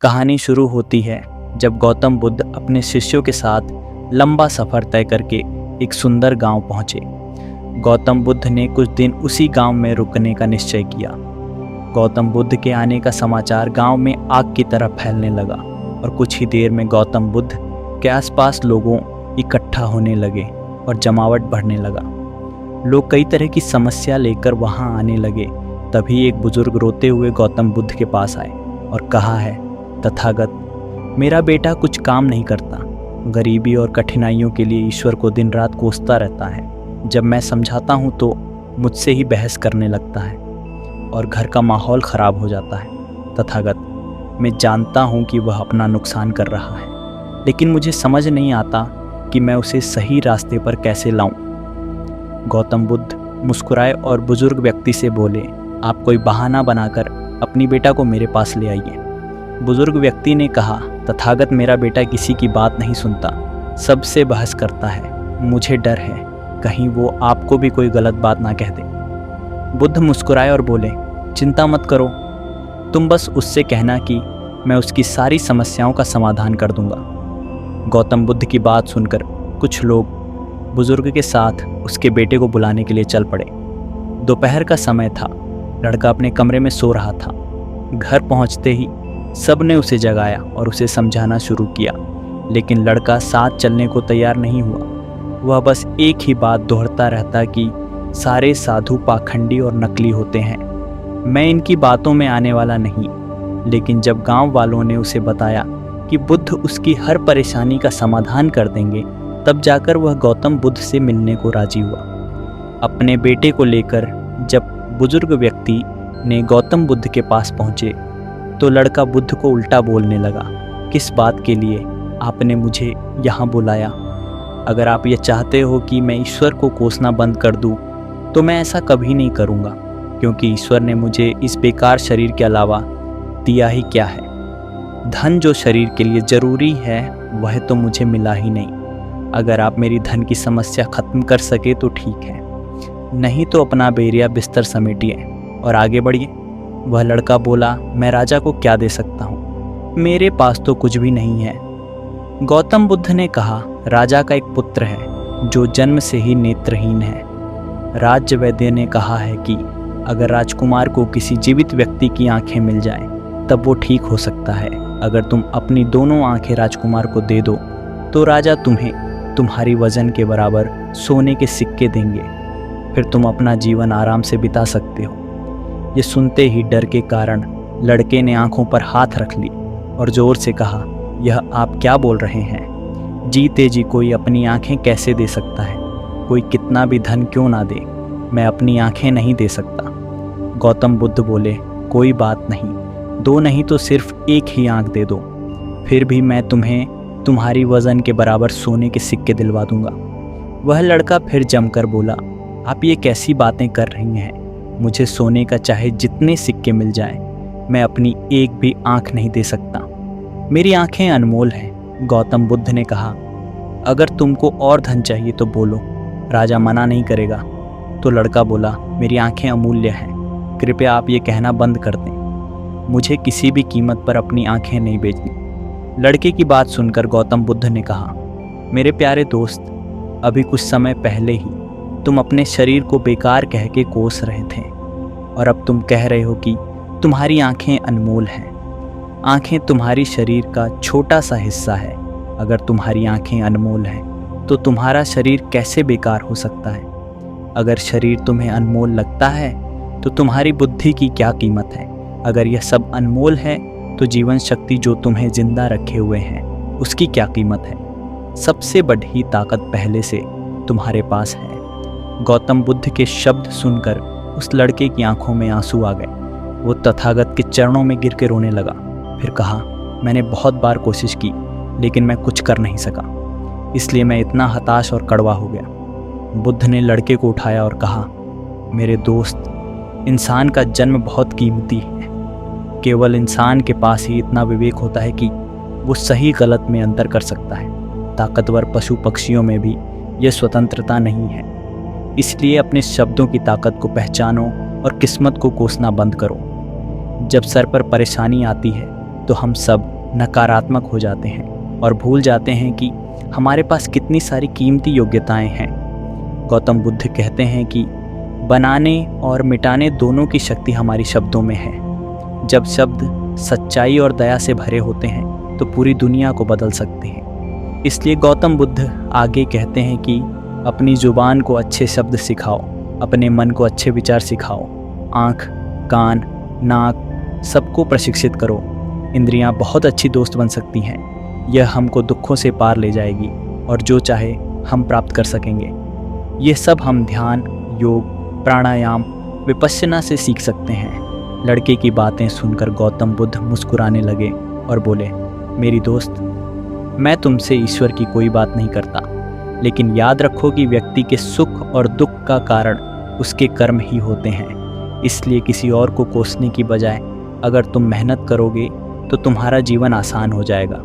कहानी शुरू होती है जब गौतम बुद्ध अपने शिष्यों के साथ लंबा सफ़र तय करके एक सुंदर गांव पहुंचे। गौतम बुद्ध ने कुछ दिन उसी गांव में रुकने का निश्चय किया। गौतम बुद्ध के आने का समाचार गांव में आग की तरह फैलने लगा और कुछ ही देर में गौतम बुद्ध के आसपास लोगों इकट्ठा होने लगे और जमावट बढ़ने लगा। लोग कई तरह की समस्या लेकर वहां आने लगे। तभी एक बुजुर्ग रोते हुए गौतम बुद्ध के पास आए और कहा है, तथागत, मेरा बेटा कुछ काम नहीं करता, गरीबी और कठिनाइयों के लिए ईश्वर को दिन रात कोसता रहता है। जब मैं समझाता हूँ तो मुझसे ही बहस करने लगता है और घर का माहौल ख़राब हो जाता है। तथागत, मैं जानता हूँ कि वह अपना नुकसान कर रहा है, लेकिन मुझे समझ नहीं आता कि मैं उसे सही रास्ते पर कैसे लाऊं। गौतम बुद्ध मुस्कुराए और बुजुर्ग व्यक्ति से बोले, आप कोई बहाना बनाकर अपनी बेटा को मेरे पास ले आइए। बुजुर्ग व्यक्ति ने कहा, तथागत, मेरा बेटा किसी की बात नहीं सुनता, सबसे बहस करता है। मुझे डर है कहीं वो आपको भी कोई गलत बात ना कह दे। बुद्ध मुस्कुराए और बोले, चिंता मत करो, तुम बस उससे कहना कि मैं उसकी सारी समस्याओं का समाधान कर दूंगा। गौतम बुद्ध की बात सुनकर कुछ लोग बुजुर्ग के साथ उसके बेटे को बुलाने के लिए चल पड़े। दोपहर का समय था, लड़का अपने कमरे में सो रहा था। घर पहुंचते ही सब ने उसे जगाया और उसे समझाना शुरू किया, लेकिन लड़का साथ चलने को तैयार नहीं हुआ। वह बस एक ही बात दोहराता रहता कि सारे साधु पाखंडी और नकली होते हैं, मैं इनकी बातों में आने वाला नहीं। लेकिन जब गांव वालों ने उसे बताया कि बुद्ध उसकी हर परेशानी का समाधान कर देंगे, तब जाकर वह गौतम बुद्ध से मिलने को राजी हुआ। अपने बेटे को लेकर जब बुजुर्ग व्यक्ति ने गौतम बुद्ध के पास पहुँचे तो लड़का बुद्ध को उल्टा बोलने लगा, किस बात के लिए आपने मुझे यहाँ बुलाया? अगर आप ये चाहते हो कि मैं ईश्वर को कोसना बंद कर दूँ तो मैं ऐसा कभी नहीं करूँगा, क्योंकि ईश्वर ने मुझे इस बेकार शरीर के अलावा दिया ही क्या है। धन जो शरीर के लिए ज़रूरी है वह तो मुझे मिला ही नहीं। अगर आप मेरी धन की समस्या ख़त्म कर सके तो ठीक है, नहीं तो अपना बेरिया बिस्तर समेटिए और आगे बढ़िए। वह लड़का बोला, मैं राजा को क्या दे सकता हूँ, मेरे पास तो कुछ भी नहीं है। गौतम बुद्ध ने कहा, राजा का एक पुत्र है जो जन्म से ही नेत्रहीन है। राज्य वैद्य ने कहा है कि अगर राजकुमार को किसी जीवित व्यक्ति की आंखें मिल जाएं, तब वो ठीक हो सकता है। अगर तुम अपनी दोनों आंखें राजकुमार को दे दो तो राजा तुम्हें तुम्हारी वजन के बराबर सोने के सिक्के देंगे, फिर तुम अपना जीवन आराम से बिता सकते हो। ये सुनते ही डर के कारण लड़के ने आंखों पर हाथ रख ली और जोर से कहा, यह आप क्या बोल रहे हैं? जीते जी कोई अपनी आंखें कैसे दे सकता है? कोई कितना भी धन क्यों ना दे, मैं अपनी आंखें नहीं दे सकता। गौतम बुद्ध बोले, कोई बात नहीं, दो नहीं तो सिर्फ एक ही आंख दे दो, फिर भी मैं तुम्हें तुम्हारी वज़न के बराबर सोने के सिक्के दिलवा दूंगा। वह लड़का फिर जमकर बोला, आप ये कैसी बातें कर रही हैं? मुझे सोने का चाहे जितने सिक्के मिल जाएं, मैं अपनी एक भी आंख नहीं दे सकता। मेरी आंखें अनमोल हैं। गौतम बुद्ध ने कहा, अगर तुमको और धन चाहिए तो बोलो, राजा मना नहीं करेगा। तो लड़का बोला, मेरी आंखें अमूल्य हैं, कृपया आप ये कहना बंद कर दें, मुझे किसी भी कीमत पर अपनी आंखें नहीं बेचनी। लड़के की बात सुनकर गौतम बुद्ध ने कहा, मेरे प्यारे दोस्त, अभी कुछ समय पहले ही तुम अपने शरीर को बेकार कह के कोस रहे थे और अब तुम कह रहे हो कि तुम्हारी आंखें अनमोल हैं। आंखें तुम्हारी शरीर का छोटा सा हिस्सा है। अगर तुम्हारी आंखें अनमोल हैं तो तुम्हारा शरीर कैसे बेकार हो सकता है? अगर शरीर तुम्हें अनमोल लगता है तो तुम्हारी बुद्धि की क्या कीमत है? अगर यह सब अनमोल है तो जीवन शक्ति जो तुम्हें जिंदा रखे हुए हैं उसकी क्या कीमत है? सबसे बड़ी ताकत पहले से तुम्हारे पास है। गौतम बुद्ध के शब्द सुनकर उस लड़के की आंखों में आंसू आ गए। वो तथागत के चरणों में गिर के रोने लगा। फिर कहा, मैंने बहुत बार कोशिश की, लेकिन मैं कुछ कर नहीं सका, इसलिए मैं इतना हताश और कड़वा हो गया। बुद्ध ने लड़के को उठाया और कहा, मेरे दोस्त, इंसान का जन्म बहुत कीमती है। केवल इंसान के पास ही इतना विवेक होता है कि वो सही गलत में अंतर कर सकता है। ताकतवर पशु पक्षियों में भी यह स्वतंत्रता नहीं है। इसलिए अपने शब्दों की ताकत को पहचानो और किस्मत को कोसना बंद करो। जब सर पर परेशानी आती है तो हम सब नकारात्मक हो जाते हैं और भूल जाते हैं कि हमारे पास कितनी सारी कीमती योग्यताएं हैं। गौतम बुद्ध कहते हैं कि बनाने और मिटाने दोनों की शक्ति हमारी शब्दों में है। जब शब्द सच्चाई और दया से भरे होते हैं तो पूरी दुनिया को बदल सकते हैं। इसलिए गौतम बुद्ध आगे कहते हैं कि अपनी ज़ुबान को अच्छे शब्द सिखाओ, अपने मन को अच्छे विचार सिखाओ, आँख, कान, नाक सबको प्रशिक्षित करो। इंद्रियां बहुत अच्छी दोस्त बन सकती हैं। यह हमको दुखों से पार ले जाएगी और जो चाहे हम प्राप्त कर सकेंगे। ये सब हम ध्यान, योग, प्राणायाम, विपश्यना से सीख सकते हैं। लड़के की बातें सुनकर गौतम बुद्ध मुस्कुराने लगे और बोले, मेरी दोस्त, मैं तुमसे ईश्वर की कोई बात नहीं करता, लेकिन याद रखो कि व्यक्ति के सुख और दुख का कारण उसके कर्म ही होते हैं। इसलिए किसी और को कोसने की बजाय अगर तुम मेहनत करोगे तो तुम्हारा जीवन आसान हो जाएगा।